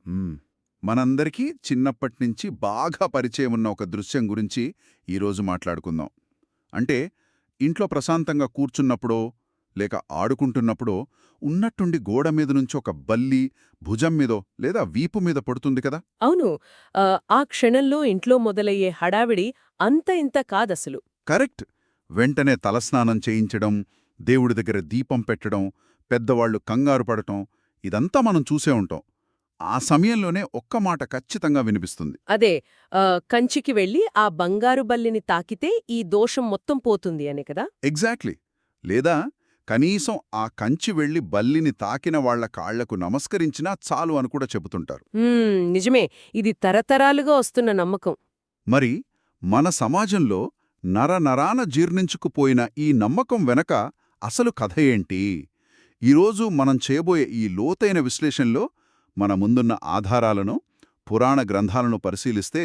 మ్మ్. మనందరికీ చిన్నప్పటినుంచి బాగా పరిచయం ఉన్న ఒక దృశ్యం గురించి ఈరోజు మాట్లాడుకుందాం. అంటే ఇంట్లో ప్రశాంతంగా కూర్చున్నప్పుడో లేక ఆడుకుంటున్నప్పుడో ఉన్నట్టుండి గోడ మీద నుంచి ఒక బల్లి భుజం మీదో లేదా వీపు మీద పడుతుంది కదా. అవును. ఆ క్షణంలో ఇంట్లో మొదలయ్యే హడావిడి అంత ఇంత కాదసలు. కరెక్ట్. వెంటనే తలస్నానం చేయించడం, దేవుడి దగ్గర దీపం పెట్టడం, పెద్దవాళ్లు కంగారు పడటం ఇదంతా మనం చూసే ఉంటాం. ఆ సమయంలోనే ఒక్క మాట ఖచ్చితంగా వినిపిస్తుంది. అదే కంచికి వెళ్ళి ఆ బంగారు బల్లిని తాకితే ఈ దోషం మొత్తం పోతుంది అని కదా? ఎగ్జాక్ట్లీ. లేదా కనీసం ఆ కంచి వెళ్లి బల్లిని తాకిన వాళ్ల కాళ్లకు నమస్కరించినా చాలు అని కూడా చెబుతుంటారు. నిజమే. ఇది తరతరాలుగా వస్తున్న నమ్మకం. మరి మన సమాజంలో నరనరాన జీర్ణించుకుపోయిన ఈ నమ్మకం వెనక అసలు కథ ఏంటి? ఈరోజు మనం చేయబోయే ఈ లోతైన విశ్లేషణలో మన ముందున్న ఆధారాలను, పురాణ గ్రంథాలను పరిశీలిస్తే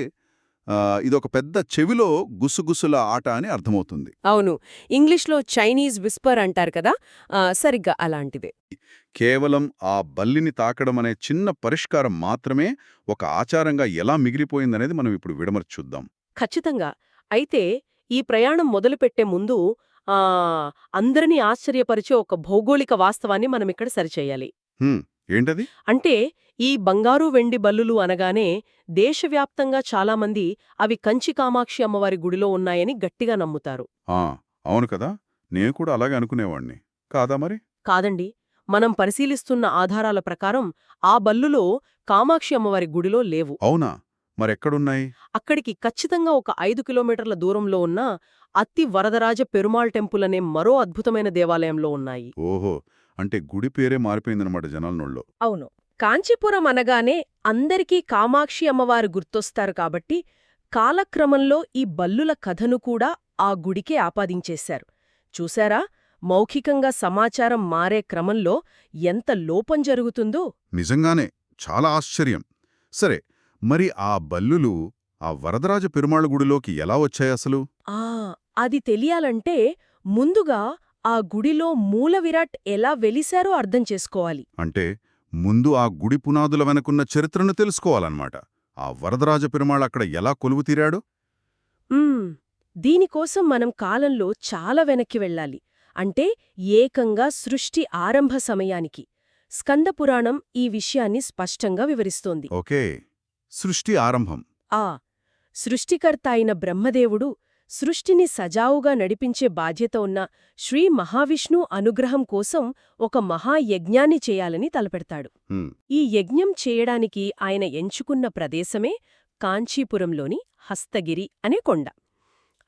ఇదొక పెద్ద చెవిలో గుసగుసల ఆట అని అర్థమవుతుంది. అవును. ఇంగ్లీష్లో చైనీస్ విస్పర్ అంటారు కదా, సరిగ్గా అలాంటిదే. కేవలం ఆ బల్లిని తాకడం అనే చిన్న పరిష్కారం మాత్రమే ఒక ఆచారంగా ఎలా మిగిలిపోయిందనేది మనం ఇప్పుడు విడమర్చి చూద్దాం. ఖచ్చితంగా. అయితే ఈ ప్రయాణం మొదలుపెట్టే ముందు అందరినీ ఆశ్చర్యపరిచే ఒక భౌగోళిక వాస్తవాన్ని మనమిక్కడ సరిచెయ్యాలి. ఏంటది? అంటే ఈ బంగారు వెండి బల్లులు అనగానే దేశవ్యాప్తంగా చాలామంది అవి కంచి కామాక్షి అమ్మవారి గుడిలో ఉన్నాయని గట్టిగా నమ్ముతారు. అవును కదా, నేను కూడా అలాగే అనుకునేవాణ్ణి. కాదా మరి? కాదండి. మనం పరిశీలిస్తున్న ఆధారాల ప్రకారం ఆ బల్లులో కామాక్షి అమ్మవారి గుడిలో లేవు. అవునా? మరెక్కడున్నాయి? అక్కడికి ఖచ్చితంగా ఒక 5 కిలోమీటర్ల దూరంలో ఉన్న అత్తి వరదరాజ పెరుమాళ్ టెంపుల్ అనే మరో అద్భుతమైన దేవాలయంలో ఉన్నాయి. ఓహో, అంటే గుడి పేరే మారిపోయిందనమాట జనాల నోళ్ళో. అవును. కాంచీపురం అనగానే అందరికీ కామాక్షి అమ్మవారు గుర్తొస్తారు కాబట్టి కాలక్రమంలో ఈ బల్లుల కథను కూడా ఆ గుడికే ఆపాదించేశారు. చూశారా, మౌఖికంగా సమాచారం మారే క్రమంలో ఎంత లోపం జరుగుతుందో. నిజంగానే చాలా ఆశ్చర్యం. సరే, మరి ఆ బల్లులు ఆ వరదరాజ పెరుమాళ్ గుడిలోకి ఎలా వచ్చాయసలు? అది తెలియాలంటే ముందుగా ఆ గుడిలో మూలవిరాట్ ఎలా వెలిశారో అర్థం చేసుకోవాలి. అంటే ముందు ఆ గుడి పునాదుల వెనకున్న చరిత్రను తెలుసుకోవాలన్నమాట. ఆ వరదరాజ పెరుమాళ్ అక్కడ ఎలా కొలువుతీరాడు? దీనికోసం మనం కాలంలో చాలా వెనక్కి వెళ్ళాలి. అంటే ఏకంగా సృష్టి ఆరంభ సమయానికి. స్కందపురాణం ఈ విషయాన్ని స్పష్టంగా వివరిస్తోంది. ఓకే, సృష్టి ఆరంభం. సృష్టికర్త అయిన బ్రహ్మదేవుడు సృష్టిని సజావుగా నడిపించే బాధ్యత ఉన్న శ్రీ మహావిష్ణు అనుగ్రహం కోసం ఒక మహాయజ్ఞాన్ని చేయాలని తలపెడతాడు. ఈ యజ్ఞం చేయడానికి ఆయన ఎంచుకున్న ప్రదేశమే కాంచీపురంలోని హస్తగిరి అనే కొండ.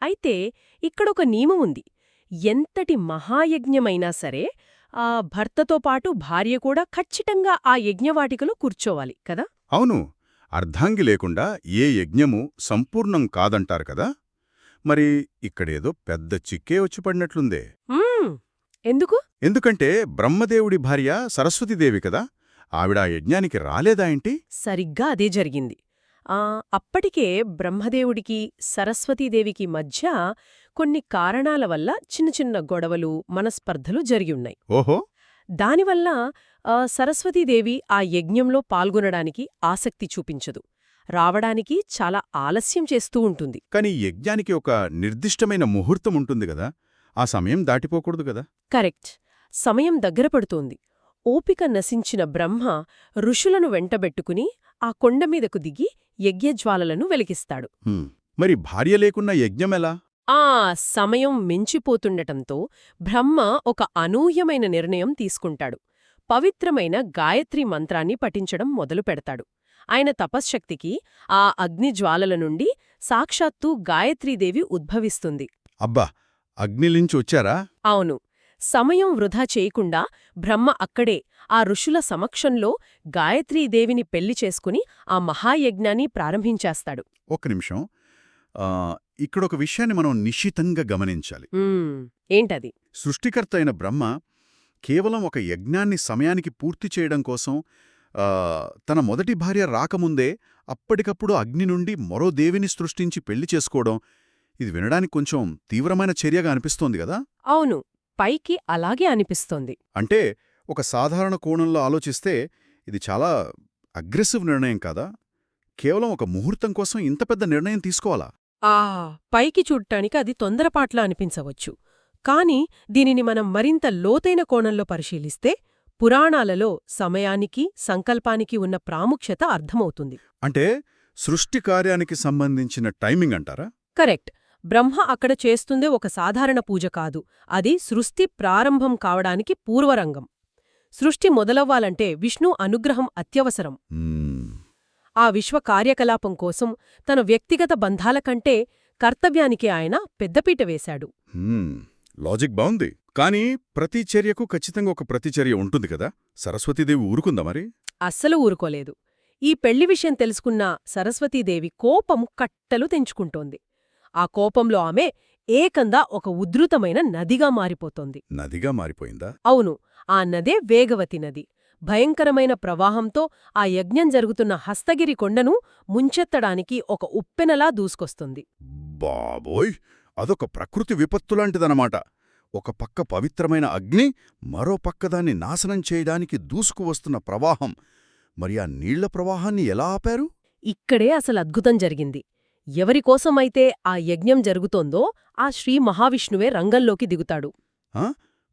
అయితే ఇక్కడొక నియమం ఉంది. ఎంతటి మహాయజ్ఞమైనా సరే ఆ భర్తతో పాటు భార్య కూడా ఖచ్చితంగా ఆ యజ్ఞవాటికలో కూర్చోవాలి కదా. అవును, అర్ధాంగి లేకుండా ఏ యజ్ఞమూ సంపూర్ణం కాదంటారు కదా. మరి ఇక్కడేదో పెద్ద చిక్కే వచ్చిపడినట్లుందే. ఎందుకు? ఎందుకంటే బ్రహ్మదేవుడి భార్య సరస్వతీదేవి కదా, ఆవిడ ఆ యజ్ఞానికి రాలేదా ఏంటి? సరిగ్గా అదే జరిగింది. అప్పటికే బ్రహ్మదేవుడికి సరస్వతీదేవికి మధ్య కొన్ని కారణాల వల్ల చిన్న చిన్న గొడవలు, మనస్పర్ధలు జరిగిఉన్నాయి. ఓహో. దానివల్ల సరస్వతీదేవి ఆ యజ్ఞంలో పాల్గొనడానికి ఆసక్తి చూపించదు. రావడానికి చాలా ఆలస్యం చేస్తూ ఉంటుంది. కాని యజ్ఞానికి ఒక నిర్దిష్టమైన ముహూర్తం ఉంటుంది గదా, ఆ సమయం దాటిపోకూడదు గదా. కరెక్ట్. సమయం దగ్గర పడుతోంది. ఓపిక నశించిన బ్రహ్మ ఋషులను వెంటబెట్టుకుని ఆ కొండమీదకు దిగి యజ్ఞజ్వాలలను వెలిగిస్తాడు. మరి భార్య లేకున్న యజ్ఞమెలా? సమయం మించిపోతుండటంతో బ్రహ్మ ఒక అనూహ్యమైన నిర్ణయం తీసుకుంటాడు. పవిత్రమైన గాయత్రీ మంత్రాన్ని పఠించడం మొదలుపెడతాడు. ఆయన తపశ్శక్తికి ఆ అగ్నిజ్వాలల నుండి సాక్షాత్తు గాయత్రీదేవి ఉద్భవిస్తుంది. అబ్బా, అగ్నిలించి వచ్చారా? అవును. సమయం వృధా చేయకుండా బ్రహ్మ అక్కడే ఆ ఋషుల సమక్షంలో గాయత్రీదేవిని పెళ్లి చేసుకుని ఆ మహాయజ్ఞాన్ని ప్రారంభించేస్తాడు. ఒక్క నిమిషం, ఇక్కడొక విషయాన్ని మనం నిశితంగా గమనించాలి. ఏంటది? సృష్టికర్త అయిన బ్రహ్మ కేవలం ఒక యజ్ఞాన్ని సమయానికి పూర్తి చేయడం కోసం తన మొదటి భార్య రాకముందే అప్పటికప్పుడు అగ్ని నుండి మరో దేవిని సృష్టించి పెళ్లి చేసుకోవడం, ఇది వినడానికి కొంచెం తీవ్రమైన చర్యగా అనిపిస్తోంది గదా. అవును, పైకి అలాగే అనిపిస్తోంది. అంటే ఒక సాధారణ కోణంలో ఆలోచిస్తే ఇది చాలా అగ్రెసివ్ నిర్ణయం కాదా? కేవలం ఒక ముహూర్తం కోసం ఇంత పెద్ద నిర్ణయం తీసుకోవాలా? పైకి చూడ్డానికి అది తొందరపాట్లా అనిపించవచ్చు. కాని దీనిని మనం మరింత లోతైన కోణంలో పరిశీలిస్తే పురాణాలలో సమయానికి, సంకల్పానికి ఉన్న ప్రాముఖ్యత అర్థమవుతుంది. అంటే సృష్టి కార్యానికి సంబంధించిన టైమింగ్ అంటారా? కరెక్ట్. బ్రహ్మ అక్కడ చేస్తుందే ఒక సాధారణ పూజ కాదు. అది సృష్టి ప్రారంభం కావడానికి పూర్వరంగం. సృష్టి మొదలవ్వాలంటే విష్ణు అనుగ్రహం అత్యవసరం. ఆ విశ్వ కార్యకలాపం కోసం తన వ్యక్తిగత బంధాల కంటే కర్తవ్యానికి ఆయన పెద్దపీట వేశాడు. లాజిక్ బావుంది. కానీ ప్రతి చర్యకు ఖచ్చితంగా ఒక ప్రతిచర్య ఉంటుంది కదా? సరస్వతీదేవి ఊరుకుందా మరి? అస్సలు ఊరుకోలేదు. ఈ పెళ్లి విషయం తెలుసుకున్న సరస్వతీదేవి కోపం కట్టలు తెంచుకుంటోంది. ఆ కోపంలో ఆమె ఏకంగా ఒక ఉధృతమైన నదిగా మారిపోతోంది. నదిగా మారిపోయిందా? అవును, ఆ నదే వేగవతి నది. భయంకరమైన ప్రవాహంతో ఆ యజ్ఞం జరుగుతున్న హస్తగిరి కొండను ముంచెత్తడానికి ఒక ఉప్పెనలా దూసుకొస్తుంది. బాబోయ్! అదొక ప్రకృతి విపత్తులాంటిదనమాట. ఒక పక్క పవిత్రమైన అగ్ని, మరో పక్కదాన్ని నాశనం చేయడానికి దూసుకువస్తున్న ప్రవాహం. మరి ఆ నీళ్ల ప్రవాహాన్ని ఎలా ఆపారు? ఇక్కడే అసలు అద్భుతం జరిగింది. ఎవరికోసమైతే ఆ యజ్ఞం జరుగుతోందో ఆ శ్రీ మహావిష్ణువే రంగంలోకి దిగుతాడు.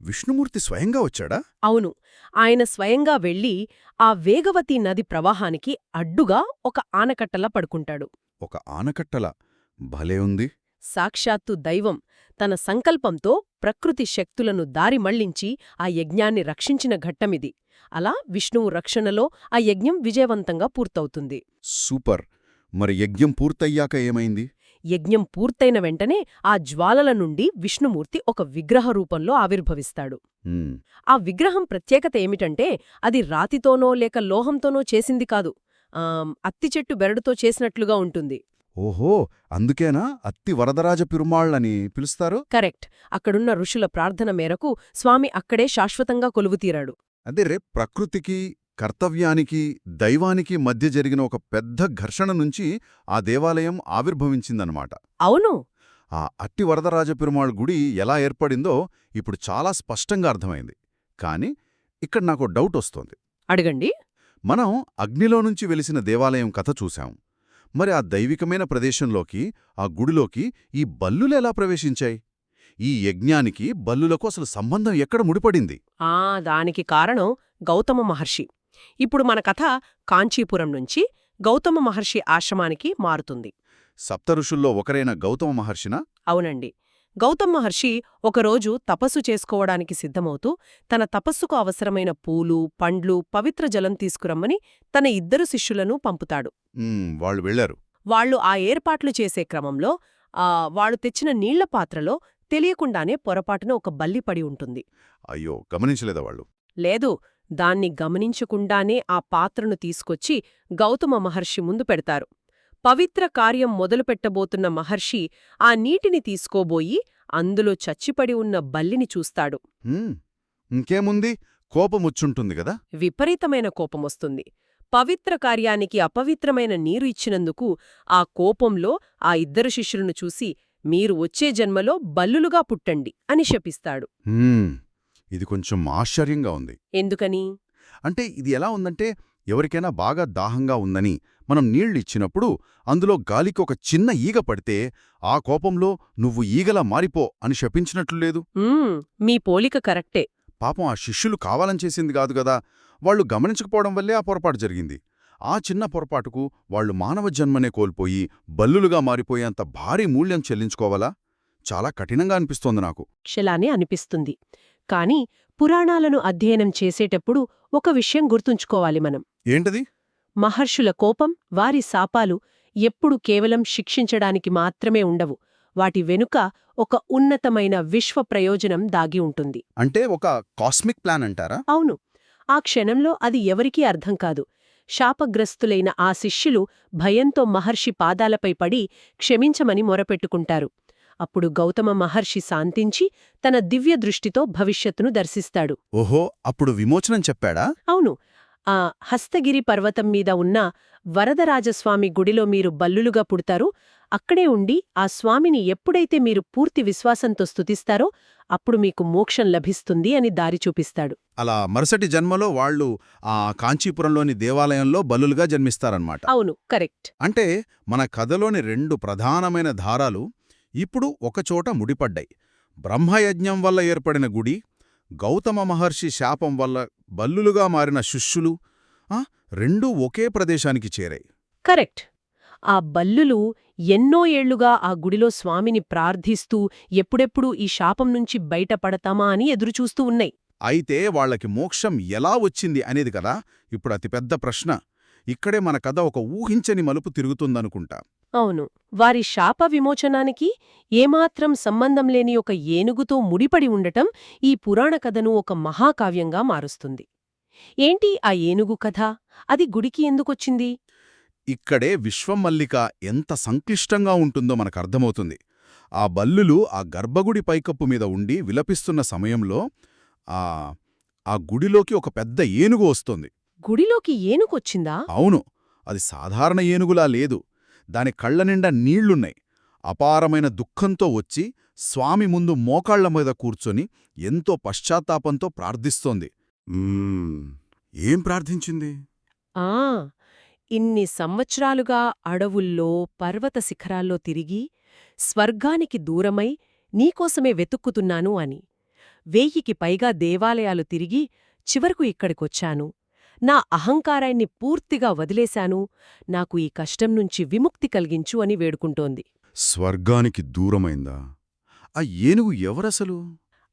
విష్ణుమూర్తి స్వయంగా వచ్చాడా? అవును, ఆయన స్వయంగా వెళ్లి ఆ వేగవతి నది ప్రవాహానికి అడ్డుగా ఒక ఆనకట్టలా పడుకుంటాడు. ఒక ఆనకట్టలా? భలే ఉంది. సాక్షాత్తు దైవం తన సంకల్పంతో ప్రకృతి శక్తులను దారి మళ్లించి ఆ యజ్ఞాన్ని రక్షించిన ఘట్టమిది. అలా విష్ణువు రక్షణలో ఆ యజ్ఞం విజయవంతంగా పూర్తవుతుంది. సూపర్. మరి యజ్ఞం పూర్తయ్యాక ఏమైంది? యజ్ఞం పూర్తయిన వెంటనే ఆ జ్వాలల నుండి విష్ణుమూర్తి ఒక విగ్రహ రూపంలో ఆవిర్భవిస్తాడు. ఆ విగ్రహం ప్రత్యేకత ఏమిటంటే అది రాతితోనో లేక లోహంతోనో చేసింది కాదు, అత్తి చెట్టు బెరడుతో చేసినట్లుగా ఉంటుంది. ఓహో, అందుకేనా అత్తి వరదరాజ పెరుమాళ్లని పిలుస్తారు? కరెక్ట్. అక్కడున్న ఋషుల ప్రార్థన మేరకు స్వామి అక్కడే శాశ్వతంగా కొలువుతీరాడు. అదే ప్రకృతికి, కర్తవ్యానికి, దైవానికి మధ్య జరిగిన ఒక పెద్ద ఘర్షణ నుంచి ఆ దేవాలయం ఆవిర్భవించిందన్నమాట. అవును. ఆ అట్టి వరదరాజ పెరుమాళ్ గుడి ఎలా ఏర్పడిందో ఇప్పుడు చాలా స్పష్టంగా అర్థమైంది. కాని ఇక్కడ నాకో డౌట్ వస్తోంది. అడగండి. మనం అగ్నిలో నుంచి వెలిసిన దేవాలయం కథ చూశాం. మరి ఆ దైవికమైన ప్రదేశంలోకి, ఆ గుడిలోకి ఈ బల్లులెలా ప్రవేశించాయి? ఈ యజ్ఞానికి బల్లులకు అసలు సంబంధం ఎక్కడ ముడిపడింది? దానికి కారణం గౌతమ మహర్షి. ఇప్పుడు మన కథ కాంచీపురం నుంచి గౌతమ మహర్షి ఆశ్రమానికి మారుతుంది. సప్తఋషుల్లో ఒకరైన గౌతమ మహర్షినా? అవునండి. గౌతమ మహర్షి ఒకరోజు తపస్సు చేసుకోవడానికి సిద్ధమవుతూ తన తపస్సుకు అవసరమైన పూలు, పండ్లు, పవిత్ర జలం తీసుకురమ్మని తన 2 శిష్యులను పంపుతాడు. వాళ్ళు వెళ్లారు. వాళ్లు ఆ ఏర్పాట్లు చేసే క్రమంలో వాళ్లు తెచ్చిన నీళ్ల పాత్రలో తెలియకుండానే పొరపాటున ఒక బల్లి పడి ఉంటుంది. అయ్యో, గమనించలేదా వాళ్ళు? లేదు, దాన్ని గమనించకుండానే ఆ పాత్రను తీసుకొచ్చి గౌతమ మహర్షి ముందు పెడతారు. పవిత్ర కార్యం మొదలుపెట్టబోతున్న మహర్షి ఆ నీటిని తీసుకోబోయి అందులో చచ్చిపడి ఉన్న బల్లిని చూస్తాడు. ఇంకేముంది, కోపముచ్చుంటుంది గదా? విపరీతమైన కోపమొస్తుంది. పవిత్ర కార్యానికి అపవిత్రమైన నీరు ఇచ్చినందుకు ఆ కోపంలో ఆ 2 శిష్యులను చూసి మీరు వచ్చే జన్మలో బల్లులుగా పుట్టండి అని శపిస్తాడు. ఇది కొంచెం ఆశ్చర్యంగా ఉంది. ఎందుకని? అంటే ఇది ఎలా ఉందంటే, ఎవరికైనా బాగా దాహంగా ఉందని మనం నీళ్ళిచ్చినప్పుడు అందులో గాలికి ఒక చిన్న ఈగ పడితే ఆ కోపంలో నువ్వు ఈగలా మారిపో అని శపించినట్లు లేదు? మీ పోలిక కరెక్టే. పాపం ఆ శిష్యులు కావాలని చేసింది కాదు గదా, వాళ్లు గమనించకపోవడం వల్లే ఆ పొరపాటు జరిగింది. ఆ చిన్న పొరపాటుకు వాళ్లు మానవ జన్మనే కోల్పోయి బల్లులుగా మారిపోయేంత భారీ మూల్యం చెల్లించుకోవాలా? చాలా కఠినంగా అనిపిస్తోంది నాకు. క్షలానే అనిపిస్తుంది. కాని పురాణాలను అధ్యయనం చేసేటప్పుడు ఒక విషయం గుర్తుంచుకోవాలి మనం. ఏంటది? మహర్షుల కోపం, వారి శాపాలు ఎప్పుడు కేవలం శిక్షించడానికి మాత్రమే ఉండవు. వాటి వెనుక ఒక ఉన్నతమైన విశ్వ ప్రయోజనం దాగి ఉంటుంది. అంటే ఒక కాస్మిక్ ప్లాన్ అంటారా? అవును. ఆ క్షణంలో అది ఎవరికీ అర్థం కాదు. శాపగ్రస్తులైన ఆ శిష్యులు భయంతో మహర్షి పాదాలపై పడి క్షమించమని మొరపెట్టుకుంటారు. అప్పుడు గౌతమ మహర్షి శాంతించి తన దివ్య దృష్టితో భవిష్యత్తును దర్శిస్తాడు. ఓహో, అప్పుడు విమోచనం చెప్పాడా? అవును. ఆ హస్తగిరి పర్వతం మీద ఉన్న వరదరాజస్వామి గుడిలో మీరు బల్లులుగా పుడతారు, అక్కడే ఉండి ఆ స్వామిని ఎప్పుడైతే మీరు పూర్తి విశ్వాసంతో స్తుతిస్తారో అప్పుడు మీకు మోక్షం లభిస్తుంది అని దారి చూపిస్తాడు. అలా మరుసటి జన్మలో వాళ్ళు ఆ కాంచీపురంలోని దేవాలయంలో బలులుగా జన్మిస్తారన్నమాట. అవును, కరెక్ట్. అంటే మన కథలోని రెండు ప్రధానమైన ధారాలు ఇప్పుడు ఒకచోట ముడిపడ్డాయి. బ్రహ్మయజ్ఞం వల్ల ఏర్పడిన గుడి, గౌతమ మహర్షి శాపం వల్ల బల్లులుగా మారిన శిష్యులు రెండూ ఒకే ప్రదేశానికి చేరాయి. కరెక్ట్. ఆ బల్లులు ఎన్నో ఏళ్లుగా ఆ గుడిలో స్వామిని ప్రార్థిస్తూ ఎప్పుడెప్పుడు ఈ శాపం నుంచి బయటపడతామా అని ఎదురుచూస్తూ ఉన్నాయి. అయితే వాళ్లకి మోక్షం ఎలా వచ్చింది అనేది కదా ఇప్పుడు అతిపెద్ద ప్రశ్న. ఇక్కడే మన కథ ఒక ఊహించని మలుపు తిరుగుతుందనుకుంటా. అవును, వారి శాప విమోచనానికి ఏమాత్రం సంబంధం లేని ఒక ఏనుగుతో ముడిపడి ఉండటం ఈ పురాణ కథను ఒక మహాకావ్యంగా మారుస్తుంది. ఏంటి ఆ ఏనుగు కథ? అది గుడికి ఎందుకొచ్చింది? ఇక్కడే విశ్వమల్లిక ఎంత సంక్లిష్టంగా ఉంటుందో మనకర్థమవుతుంది. ఆ బల్లులు ఆ గర్భగుడి పైకప్పు మీద ఉండి విలపిస్తున్న సమయంలో ఆ గుడిలోకి ఒక పెద్ద ఏనుగు వస్తోంది. గుడిలోకి ఏనుగొచ్చిందా? అవును, అది సాధారణ ఏనుగులా లేదు. దాని కళ్లనిండా నీళ్లున్నాయి. అపారమైన దుఃఖంతో వచ్చి స్వామి ముందు మోకాళ్ల మీద కూర్చొని ఎంతో పశ్చాత్తాపంతో ప్రార్థిస్తోంది. ఏం ప్రార్థించింది? ఆ ఇన్ని సంవత్సరాలుగా అడవుల్లో పర్వత శిఖరాల్లో తిరిగి స్వర్గానికి దూరమై నీకోసమే వెతుక్కుతున్నాను అని. 1000కి పైగా దేవాలయాలు తిరిగి చివరకు ఇక్కడికొచ్చాను. నా అహంకారాన్ని పూర్తిగా వదిలేశాను. నాకు ఈ కష్టం నుంచి విముక్తి కలిగించు అని వేడుకుంటోంది. స్వర్గానికి దూరమైందా? ఆ ఏనుగు ఎవరసలు?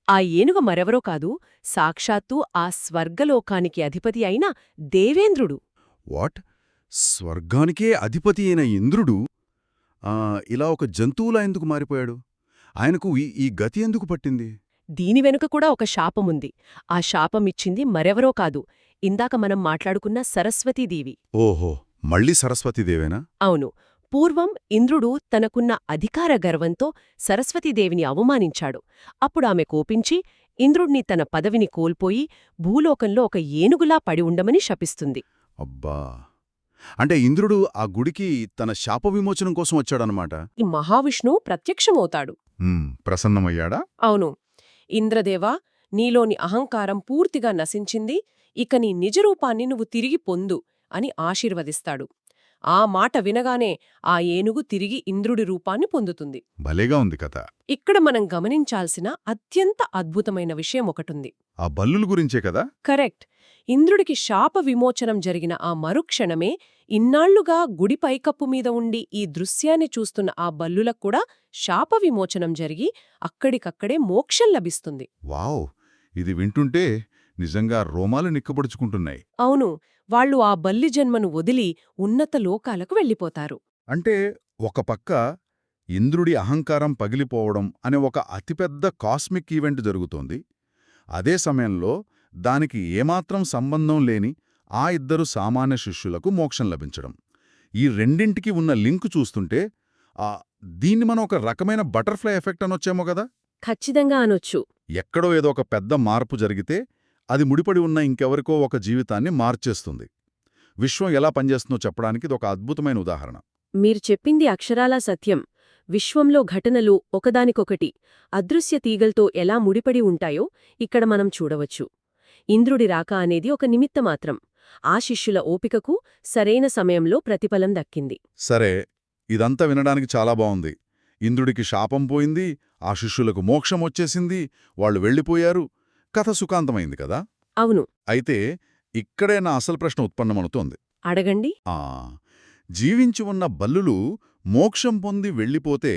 ఆ ఏనుగ మరెవరో కాదు, సాక్షాత్తు ఆ స్వర్గలోకానికి అధిపతి అయిన దేవేంద్రుడు. వాట్? స్వర్గానికే అధిపతి అయిన ఇంద్రుడు ఇలా ఒక జంతువులా ఎందుకు మారిపోయాడు? ఆయనకు ఈ గతి ఎందుకు పట్టింది? దీని వెనుక కూడా ఒక శాపముంది. ఆ శాపమిచ్చింది మరెవరో కాదు, ఇందాక మనం మాట్లాడుకున్న సరస్వతీదేవి. ఓహో, మళ్ళీ సరస్వతీదేవేనా? అవును. పూర్వం ఇంద్రుడు తనకున్న అధికార గర్వంతో సరస్వతీదేవిని అవమానించాడు. అప్పుడామె కోపించి ఇంద్రుణ్ణి తన పదవిని కోల్పోయి భూలోకంలో ఒక ఏనుగులా పడి ఉండమని శపిస్తుంది. అబ్బా, అంటే ఇంద్రుడు ఆ గుడికి తన శాప విమోచనం కోసం వచ్చాడనమాట. ఈ మహావిష్ణువు ప్రత్యక్షమవుతాడు. ప్రసన్నమయ్యాడా? అవును. ఇంద్రదేవా, నీలోని అహంకారం పూర్తిగా నశించింది. ఇక నీ నిజరూపాన్ని నువ్వు తిరిగి పొందు అని ఆశీర్వదిస్తాడు. ఆ మాట వినగానే ఆ ఏనుగు తిరిగి ఇంద్రుడి రూపాన్ని పొందుతుంది. భలేగా ఉంది కథ. ఇక్కడ మనం గమనించాల్సిన అత్యంత అద్భుతమైన విషయం ఒకటుంది. ఆ బల్లుల గురించే కదా? కరెక్ట్. ఇంద్రుడికి శాప విమోచనం జరిగిన ఆ మరుక్షణమే ఇన్నాళ్లుగా గుడి పైకప్పు మీద ఉండి ఈ దృశ్యాన్ని చూస్తున్న ఆ బల్లులక్కూడా శాప విమోచనం జరిగి అక్కడికక్కడే మోక్షం లభిస్తుంది. వావ్, ఇది వింటుంటే నిజంగా రోమాలు నిక్కబడుచుకుంటున్నాయి. అవును, వాళ్ళు ఆ బల్లి జన్మను వదిలి ఉన్నత లోకాలకు వెళ్ళిపోతారు. అంటే ఒక పక్క ఇంద్రుడి అహంకారం పగిలిపోవడం అనే ఒక అతిపెద్ద కాస్మిక్ ఈవెంట్ జరుగుతోంది. అదే సమయంలో దానికి ఏమాత్రం సంబంధం లేని ఆ ఇద్దరు సామాన్య శిష్యులకు మోక్షం లభించడం. ఈ రెండింటికి ఉన్న లింకు చూస్తుంటే దీన్ని మనం ఒక రకమైన బటర్ఫ్లై ఎఫెక్ట్ అనొచ్చేమో కదా? ఖచ్చితంగా అనొచ్చు. ఎక్కడో ఏదో ఒక పెద్ద మార్పు జరిగితే అది ముడిపడి ఉన్న ఇంకెవరికో ఒక జీవితాన్ని మార్చేస్తుంది. విశ్వం ఎలా పనిచేస్తుందో చెప్పడానికి ఇది ఒక అద్భుతమైన ఉదాహరణ. మీరు చెప్పింది అక్షరాలా సత్యం. విశ్వంలో ఘటనలు ఒకదానికొకటి అదృశ్య తీగల్తో ఎలా ముడిపడి ఉంటాయో ఇక్కడ మనం చూడవచ్చు. ఇంద్రుడి రాక అనేది ఒక నిమిత్తమాత్రం. ఆ శిష్యుల ఓపికకు సరైన సమయంలో ప్రతిఫలం దక్కింది. సరే, ఇదంతా వినడానికి చాలా బావుంది. ఇంద్రుడికి శాపం పోయింది, ఆ శిష్యులకు మోక్షం వచ్చేసింది, వాళ్ళు వెళ్ళిపోయారు, కథ సుఖాంతమైంది కదా? అవును. అయితే ఇక్కడే నా అసలు ప్రశ్న ఉత్పన్నమవుతోంది. అడగండి. జీవించి ఉన్న బల్లులు మోక్షం పొంది వెళ్ళిపోతే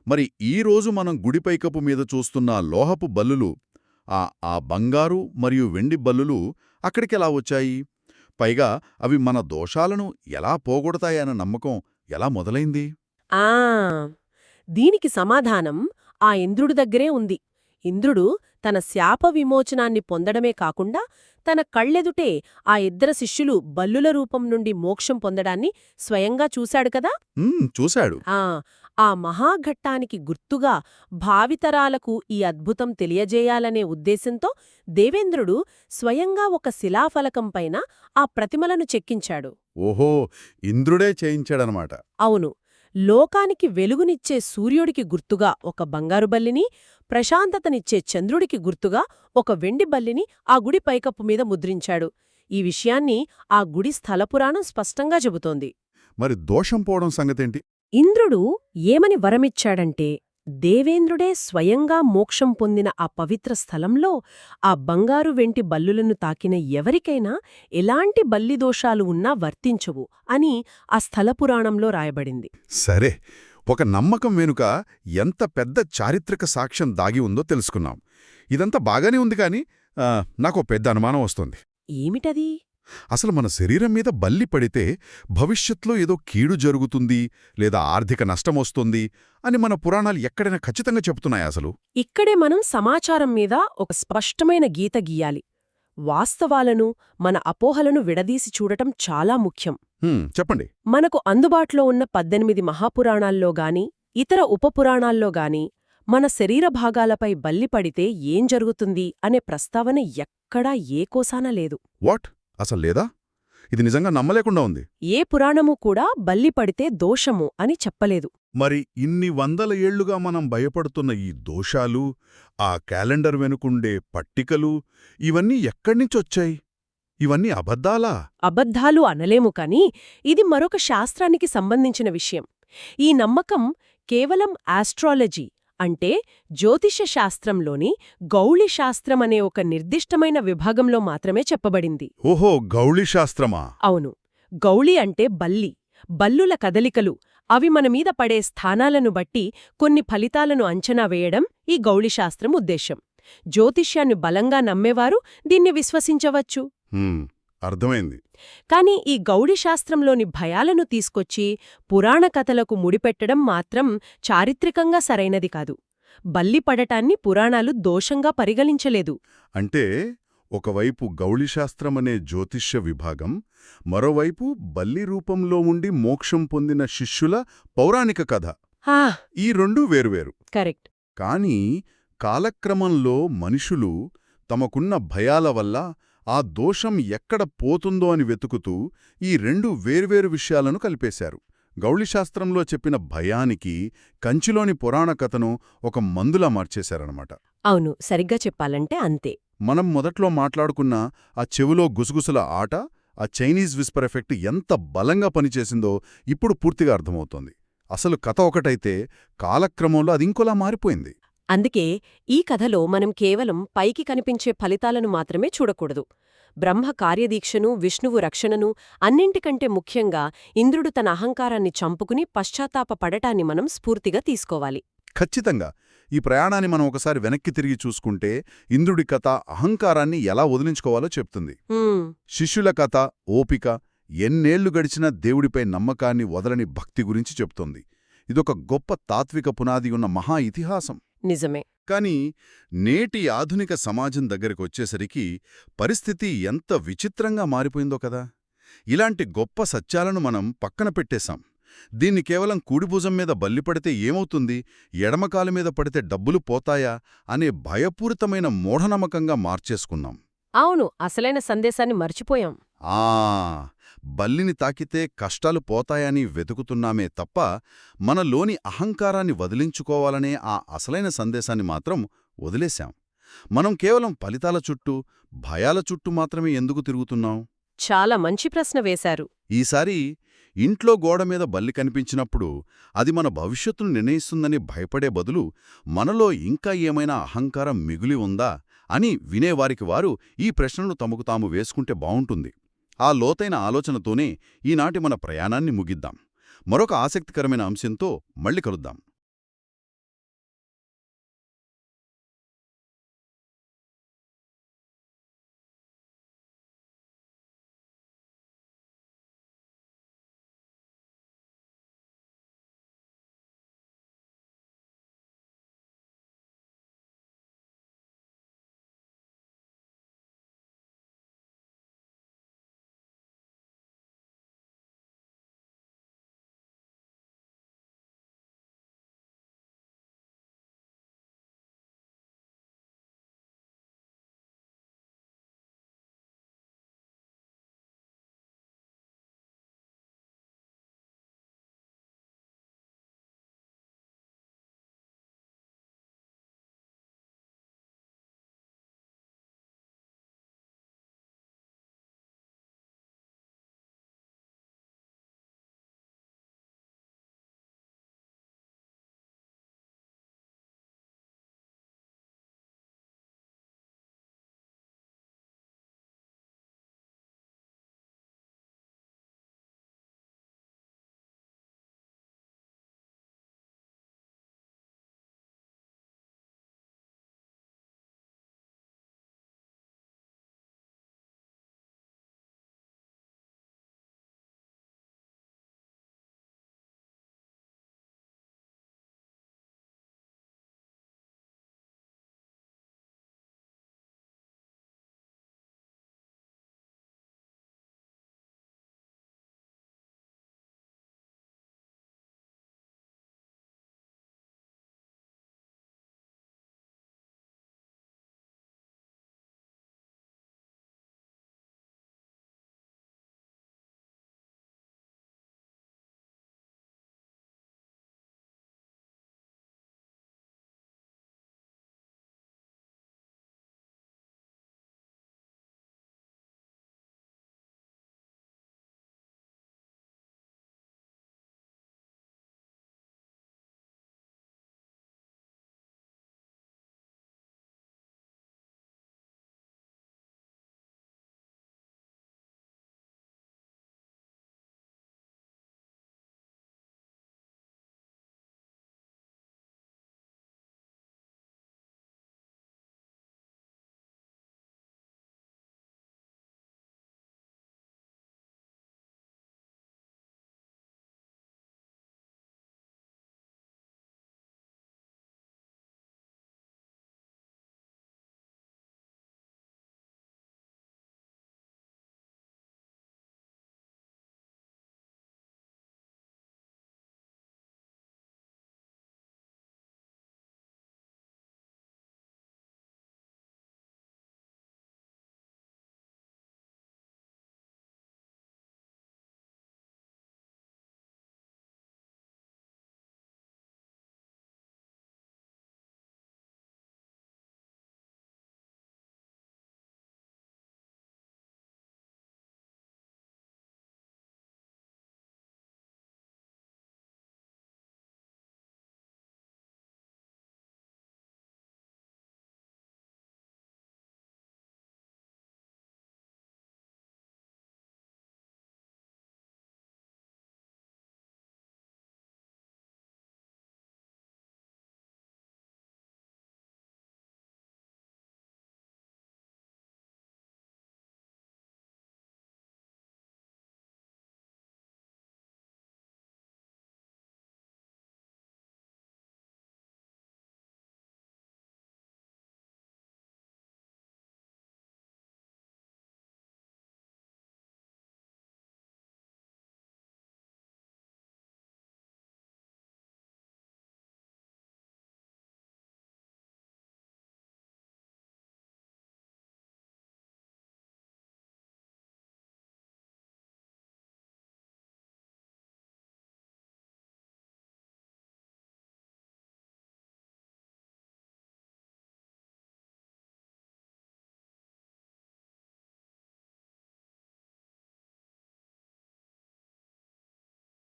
మరి ఈరోజు మనం గుడిపైకప్పు మీద చూస్తున్న లోహపు బల్లులు, ఆ బంగారు మరియు వెండి బల్లులు అక్కడికెలా వచ్చాయి? పైగా అవి మన దోషాలను ఎలా పోగొడతాయన్న నమ్మకం ఎలా మొదలైంది? దీనికి సమాధానం ఆ ఇంద్రుడి దగ్గరే ఉంది. ఇంద్రుడు తన శాప విమోచనాన్ని పొందడమే కాకుండా తన కళ్ళెదుటే ఆ ఇద్దరు శిష్యులు బల్లుల రూపం నుండి మోక్షం పొందడాన్ని స్వయంగా చూశాడు కదా? చూశాడు. ఆ మహాఘట్టానికి గుర్తుగా భావితరాలకు ఈ అద్భుతం తెలియజేయాలనే ఉద్దేశంతో దేవేంద్రుడు స్వయంగా ఒక శిలాఫలకంపైన ఆ ప్రతిమలను చెక్కించాడు. ఓహో, ఇంద్రుడే చేయించాడనమాట. అవును. లోకానికి వెలుగునిచ్చే సూర్యుడికి గుర్తుగా ఒక బంగారు బల్లిని, ప్రశాంతతనిచ్చే చంద్రుడికి గుర్తుగా ఒక వెండి బల్లిని ఆ గుడి పైకప్పు మీద ముద్రించాడు. ఈ విషయాన్ని ఆ గుడి స్థలపురాణం స్పష్టంగా చెబుతోంది. మరి దోషం పోవడం సంగతేంటి? ఇంద్రుడు ఏమని వరమిచ్చాడంటే, దేవేంద్రుడే స్వయంగా మోక్షం పొందిన ఆ పవిత్ర స్థలంలో ఆ బంగారు వెంటి బల్లులను తాకిన ఎవరికైనా ఎలాంటి బల్లిదోషాలు ఉన్నా వర్తించవు అని ఆ స్థలపురాణంలో రాయబడింది. సరే, ఒక నమ్మకం వెనుక ఎంత పెద్ద చారిత్రక సాక్ష్యం దాగి ఉందో తెలుసుకున్నాం. ఇదంతా బాగానే ఉంది కాని నాకో పెద్ద అనుమానం వస్తుంది. ఏమిటది? అసలు మన శరీరం మీద బల్లి పడితే భవిష్యత్లో ఏదో కీడు జరుగుతుంది లేదా ఆర్థిక నష్టమొస్తుంది అని మన పురాణాలు ఎక్కడైనా ఖచ్చితంగా చెప్తున్నాయా అసలు? ఇక్కడే మనం సమాచారం మీద ఒక స్పష్టమైన గీత గీయాలి. వాస్తవాలను, మన అపోహలను విడదీసి చూడటం చాలా ముఖ్యం. చెప్పండి. మనకు అందుబాటులో ఉన్న 18 మహాపురాణాల్లో గాని, ఇతర ఉపపురాణాల్లో గాని మన శరీర భాగాలపై బల్లి పడితే ఏం జరుగుతుంది అనే ప్రస్తావన ఎక్కడా ఏ కోసానా లేదు. వాట్? అసలు లేదా? ఇది నిజంగా నమ్మలేకుండా ఉంది. ఏ పురాణమూ కూడా బల్లి పడితే దోషము అని చెప్పలేదు. మరి ఇన్ని వందల ఏళ్లుగా మనం భయపడుతున్న ఈ దోషాలు, ఆ క్యాలెండర్ వెనుకుండే పట్టికలు ఇవన్నీ ఎక్కడ్నించొచ్చాయి? ఇవన్నీ అబద్ధాలా? అబద్ధాలు అనలేము కాని ఇది మరొక శాస్త్రానికి సంబంధించిన విషయం. ఈ నమ్మకం కేవలం ఆస్ట్రాలజీ అంటే జ్యోతిష శాస్త్రంలోని గౌళి శాస్త్రం అనే ఒక నిర్దిష్టమైన విభాగంలో మాత్రమే చెప్పబడింది. ఓహో, గౌళి శాస్త్రమా? అవును. గౌళి అంటే బల్లి, బల్లుల కదలికలు, అవి మనమీద పడే స్థానాలను బట్టి కొన్ని ఫలితాలను అంచనా వేయడం ఈ గౌళిశాస్త్రం ఉద్దేశం. జ్యోతిష్యాన్ని బలంగా నమ్మేవారు దీన్ని విశ్వసించవచ్చు. అర్థమైంది. కాని ఈ గౌడిశాస్త్రంలోని భయాలను తీసుకొచ్చి పురాణ కథలకు ముడిపెట్టడం మాత్రం చారిత్రికంగా సరైనది కాదు. బల్లి పడటాన్ని పురాణాలు దోషంగా పరిగణించలేదు. అంటే ఒకవైపు గౌళిశాస్త్రమనే జ్యోతిష్య విభాగం, మరోవైపు బల్లి రూపంలో ఉండి మోక్షం పొందిన శిష్యుల పౌరాణిక కథ. ఈ రెండూ వేరువేరు. కరెక్ట్. కాని కాలక్రమంలో మనుషులు తమకున్న భయాల వల్ల ఆ దోషం ఎక్కడ పోతుందో అని వెతుకుతూ ఈ రెండు వేర్వేరు విషయాలను కలిపేశారు. గౌళిశాస్త్రంలో చెప్పిన భయానికి కంచిలోని పురాణ కథను ఒక మందులా మార్చేశారనమాట. అవును, సరిగ్గా చెప్పాలంటే అంతే. మనం మొదట్లో మాట్లాడుకున్న ఆ చెవులో గుసగుసల ఆట, ఆ చైనీస్ విస్పర్ ఎఫెక్ట్ ఎంత బలంగా పనిచేసిందో ఇప్పుడు పూర్తిగా అర్థమవుతోంది. అసలు కథ ఒకటైతే కాలక్రమంలో అది ఇంకోలా మారిపోయింది. అందుకే ఈ కథలో మనం కేవలం పైకి కనిపించే ఫలితాలను మాత్రమే చూడకూడదు. బ్రహ్మ కార్యదీక్షను, విష్ణువు రక్షణను, అన్నింటికంటే ముఖ్యంగా ఇంద్రుడు తన అహంకారాన్ని చంపుకుని పశ్చాత్తాపపడటాన్ని మనం స్ఫూర్తిగా తీసుకోవాలి. ఖచ్చితంగా. ఈ ప్రయాణాన్ని మనం ఒకసారి వెనక్కి తిరిగి చూసుకుంటే ఇంద్రుడి కథ అహంకారాన్ని ఎలా వదిలించుకోవాలో చెప్తుంది. శిష్యుల కథ ఓపిక, ఎన్నేళ్లు గడిచినా దేవుడిపై నమ్మకాన్ని వదలని భక్తి గురించి చెప్తోంది. ఇదొక గొప్ప తాత్విక పునాది ఉన్న మహా ఇతిహాసం. నిజమే. కాని నేటి ఆధునిక సమాజం దగ్గరికొచ్చేసరికి పరిస్థితి ఎంత విచిత్రంగా మారిపోయిందో కదా. ఇలాంటి గొప్ప సత్యాలను మనం పక్కన పెట్టేశాం. దీన్ని కేవలం కూడిభుజం మీద బల్లిపడితే ఏమవుతుంది, ఎడమకాలు మీద పడితే డబ్బులు పోతాయా అనే భయపూరితమైన మూఢనమ్మకంగా మార్చేసుకున్నాం. అవును, అసలైన సందేశాన్ని మర్చిపోయాం. బల్లిని తాకితే కష్టాలు పోతాయని వెతుకుతున్నామే తప్ప మనలోని అహంకారాన్ని వదిలించుకోవాలనే ఆ అసలైన సందేశాన్ని మాత్రం వదిలేశాం. మనం కేవలం ఫలితాల చుట్టూ, భయాల చుట్టూ మాత్రమే ఎందుకు తిరుగుతున్నాం? చాలా మంచి ప్రశ్న వేశారు. ఈసారి ఇంట్లో గోడమీద బల్లి కనిపించినప్పుడు అది మన భవిష్యత్తును నిర్ణయిస్తుందని భయపడే బదులు మనలో ఇంకా ఏమైనా అహంకారం మిగిలి ఉందా అని వినేవారికి వారు ఈ ప్రశ్నను తమకు తాము వేసుకుంటే బావుంటుంది. ఆ లోతైన ఆలోచనతోనే ఈనాటి మన ప్రయాణాన్ని ముగిద్దాం. మరొక ఆసక్తికరమైన అంశంతో మళ్ళీ కలుద్దాం.